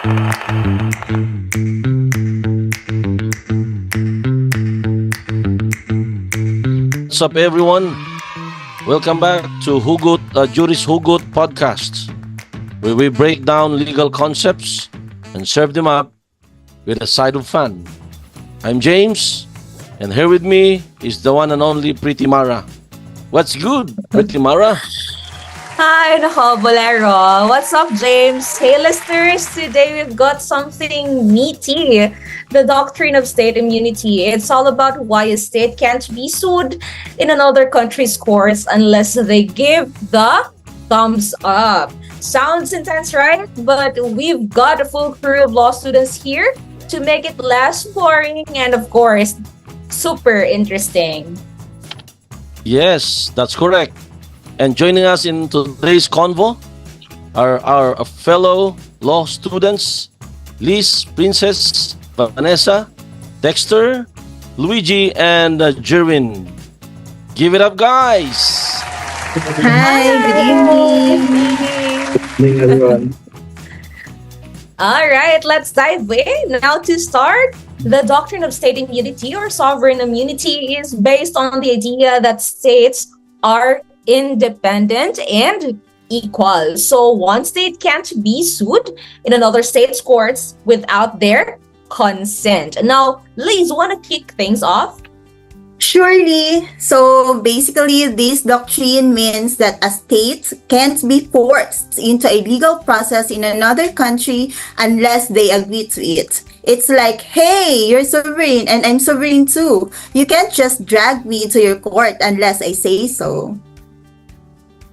What's up, everyone? Welcome back to Hugot, Juris Hugot podcast, where we break down legal concepts and serve them up with a side of fun. I'm James, and here with me is the one and only Pretty Mara. What's good, Pretty Mara? Hi, nako, Bolero. What's up, James? Hey, listeners. Today we've got something meaty. The doctrine of state immunity. It's all about why a state can't be sued in another country's courts unless they give the thumbs up. Sounds intense, right? But we've got a full crew of law students here to make it less boring and, of course, super interesting. Yes, that's correct. And joining us in today's convo are our fellow law students, Liz, Princess, Vannesa, Dexter, Luigi, and Jerwin. Give it up, guys! Hi, good evening. Good evening, everyone. All right, let's dive in. Now to start, the doctrine of state immunity or sovereign immunity is based on the idea that states are independent and equal. So one state can't be sued in another state's courts without their consent. Now, Liz, want to kick things off? Surely. So basically, this doctrine means that a state can't be forced into a legal process in another country unless they agree to it. It's like, hey, you're sovereign and I'm sovereign too. You can't just drag me to your court unless I say so.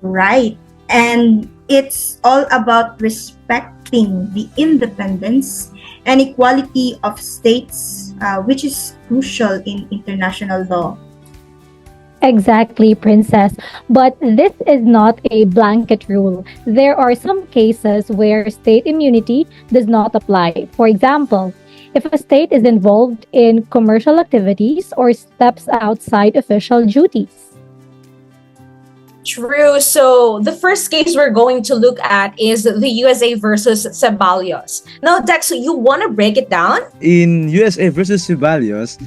Right. And it's all about respecting the independence and equality of states, which is crucial in international law. Exactly, Princess. But this is not a blanket rule. There are some cases where state immunity does not apply. For example, if a state is involved in commercial activities or steps outside official duties. True. So the first case we're going to look at is the USA versus Ceballos. Now, Dex, you want to break it down? In USA versus Ceballos,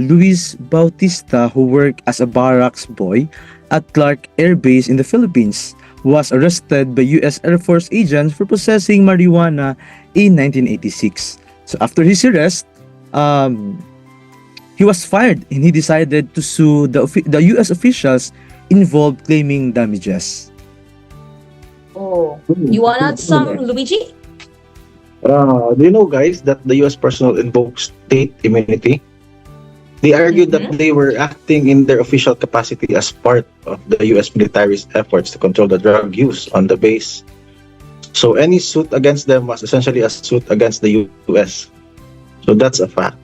Luis Bautista, who worked as a barracks boy at Clark Air Base in the Philippines, was arrested by US Air Force agents for possessing marijuana in 1986. So after his arrest, he was fired and he decided to sue the US officials involved claiming damages. Oh, you want to add some, Luigi? Do you know, guys, that the U.S. personnel invoked state immunity? They argued that they were acting in their official capacity as part of the U.S. military's efforts to control the drug use on the base. So any suit against them was essentially a suit against the U.S. So that's a fact.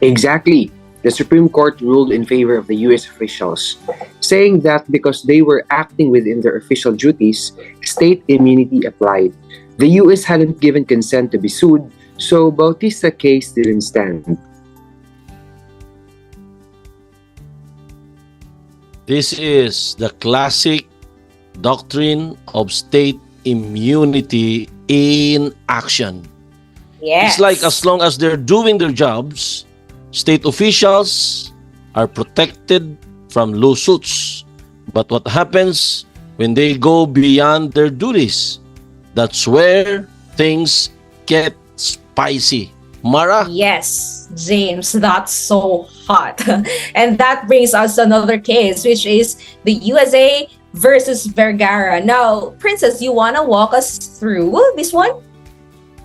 Exactly. The Supreme Court ruled in favor of the U.S. officials, saying that because they were acting within their official duties, state immunity applied. The U.S. hadn't given consent to be sued, so Bautista's case didn't stand. This is the classic doctrine of state immunity in action. Yes. It's like as long as they're doing their jobs, state officials are protected from lawsuits. But what happens when they go beyond their duties? That's where things get spicy. Mara? Yes, James, that's so hot. And that brings us to another case, which is the USA versus Vergara. Now, Princess, you want to walk us through this one?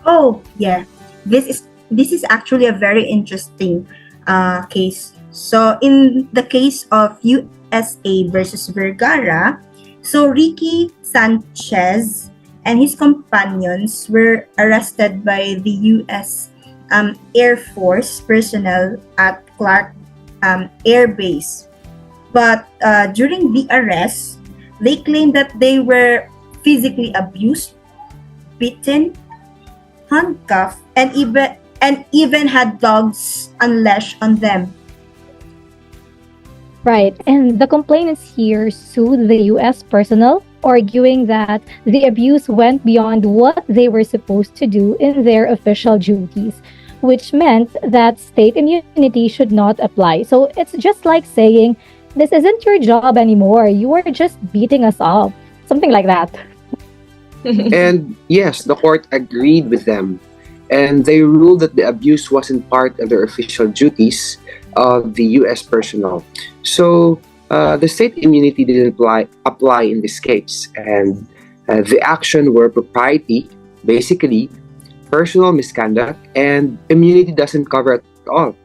Oh, yeah. This is actually a very interesting case. So in the case of USA versus Vergara, so Ricky Sanchez and his companions were arrested by the U.S. Air Force personnel at Clark Air Base. But during the arrest, they claimed that they were physically abused, beaten, handcuffed, and even had dogs unleashed on them. Right, and the complainants here sued the U.S. personnel arguing that the abuse went beyond what they were supposed to do in their official duties, which meant that state immunity should not apply. So it's just like saying, this isn't your job anymore. You are just beating us up. Something like that. And yes, the court agreed with them. And they ruled that the abuse wasn't part of their official duties of the US personnel. So the state immunity didn't apply in this case. And the action were propriety, basically, personal misconduct, and immunity doesn't cover it all.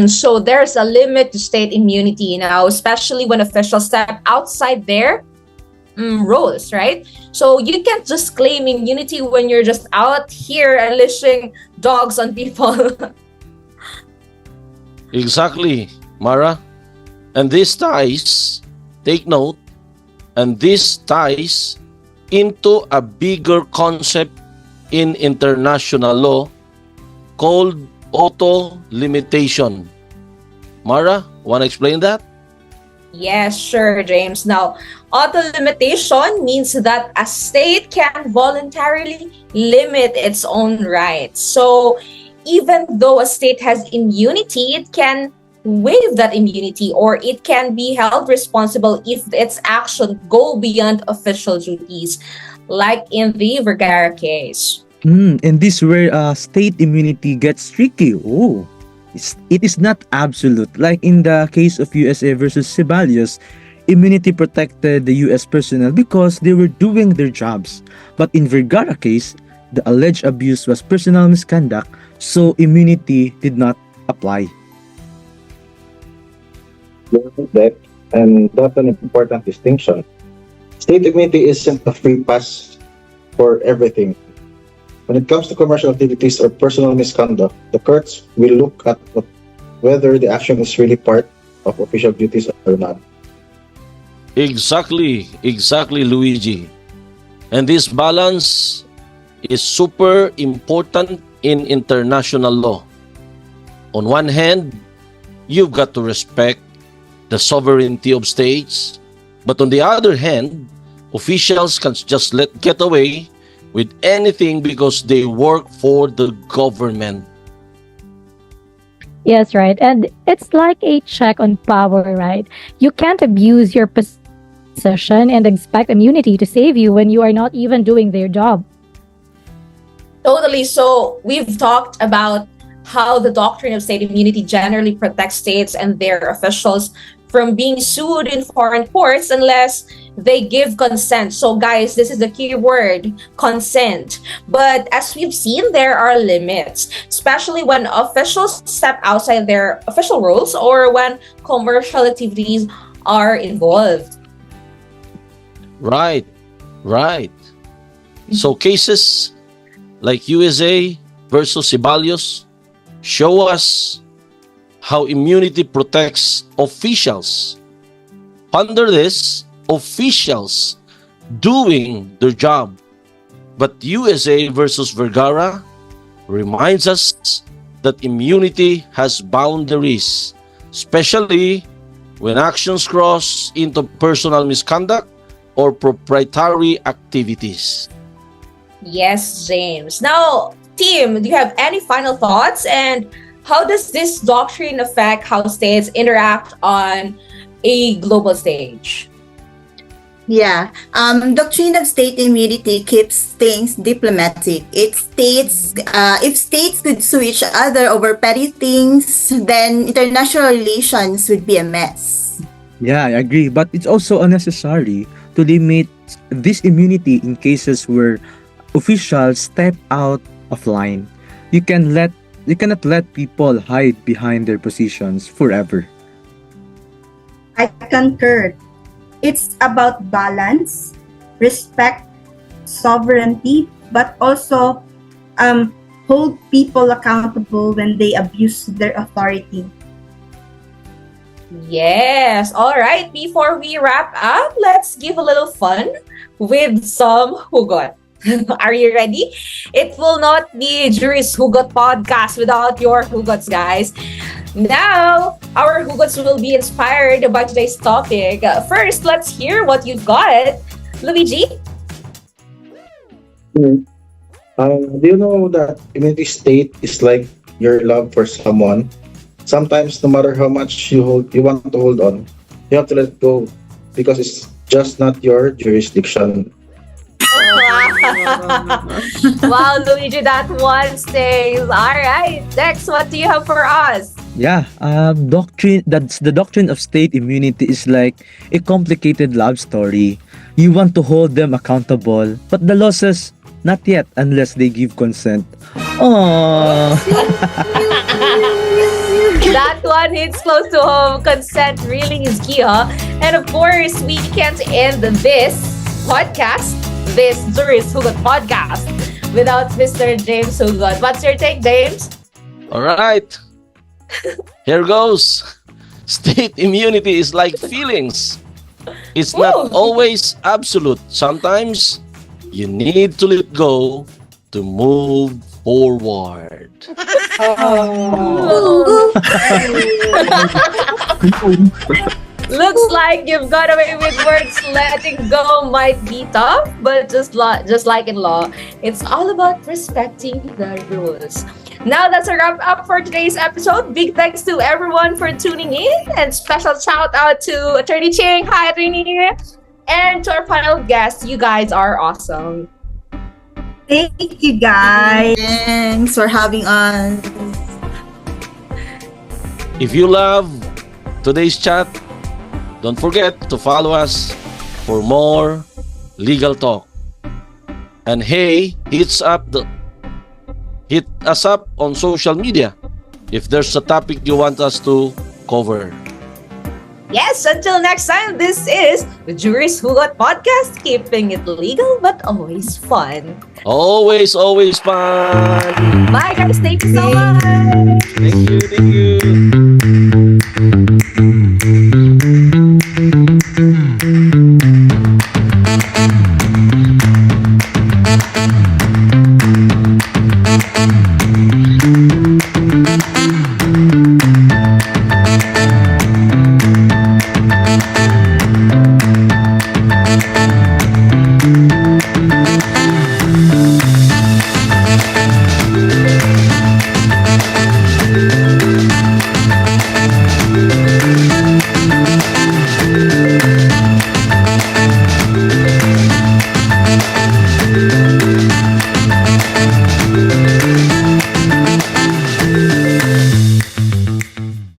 So there's a limit to state immunity now, especially when officials step outside their roles, right? So you can't just claim immunity when you're just out here unleashing dogs on people. Exactly, Mara. And this ties, take note, and this ties into a bigger concept in international law called auto-limitation. Mara, want to explain that? Yes, sure, James. Now, auto-limitation means that a state can voluntarily limit its own rights. So, even though a state has immunity, it can waive that immunity, or it can be held responsible if its actions go beyond official duties, like in the Vergara case. And this where state immunity gets tricky. Oh, it is not absolute. Like in the case of USA versus Ceballos, immunity protected the US personnel because they were doing their jobs. But in Vergara case, the alleged abuse was personal misconduct, so immunity did not apply. That, and that's an important distinction. State immunity isn't a free pass for everything. When it comes to commercial activities or personal misconduct, the courts will look at whether the action is really part of official duties or not. Exactly, Luigi. And this balance is super important in international law. On one hand, you've got to respect the sovereignty of states, but on the other hand, officials can just get away with anything because they work for the government. Yes, right. And it's like a check on power, right? You can't abuse your position and expect immunity to save you when you are not even doing their job. Totally. So we've talked about how the doctrine of state immunity generally protects states and their officials from being sued in foreign courts unless they give consent. So guys, this is the key word, consent. But as we've seen, there are limits, especially when officials step outside their official roles or when commercial activities are involved. Right. So cases like USA versus Ceballos show us how immunity protects officials. Under this, officials doing their job. But USA versus Vergara reminds us that immunity has boundaries, especially when actions cross into personal misconduct or proprietary activities. Yes, James. Now, team, do you have any final thoughts? And how does this doctrine affect how states interact on a global stage? Yeah, doctrine of state immunity keeps things diplomatic. It states if states could sue each other over petty things, then international relations would be a mess. Yeah, I agree. But it's also unnecessary to limit this immunity in cases where officials step out of line. You cannot let people hide behind their positions forever. I concur. It's about balance, respect, sovereignty, but also hold people accountable when they abuse their authority. Yes. All right. Before we wrap up, let's give a little fun with some Hugot. Are you ready? It will not be Juris Hugot podcast without your Hugots, guys. Now, our Hugots will be inspired by today's topic. First, let's hear what you've got. Luigi? Do you know that immunity state is like your love for someone? Sometimes, no matter how much you want to hold on, you have to let go because it's just not your jurisdiction. Wow, Luigi, that one stays. All right, Dex, what do you have for us? Yeah, the doctrine of state immunity is like a complicated love story. You want to hold them accountable, but the law says not yet unless they give consent. Aww. That one hits close to home. Consent really is key, huh? And of course, we can't end this podcast, this Juris Hugot podcast, without Mr. James Hugot. What's your take, James? All right. Here goes. State immunity is like feelings. It's not Ooh. always absolute. Sometimes you need to let go to move forward. Looks like you've got away with words. Letting go might be tough, but just like in law, it's all about respecting the rules. Now that's a wrap up for today's episode. Big thanks to everyone for tuning in, and special shout out to Attorney Ching. Hi, Attorney. And to our final guests, you guys are awesome. Thank you, guys. Thanks for having us. If you love today's chat, don't forget to follow us for more legal talk. And hey, hit us up on social media if there's a topic you want us to cover. Yes, until next time, this is the Juris Hugot podcast, keeping it legal but always fun. Always fun. Bye, guys. Thank you so much. Thank you.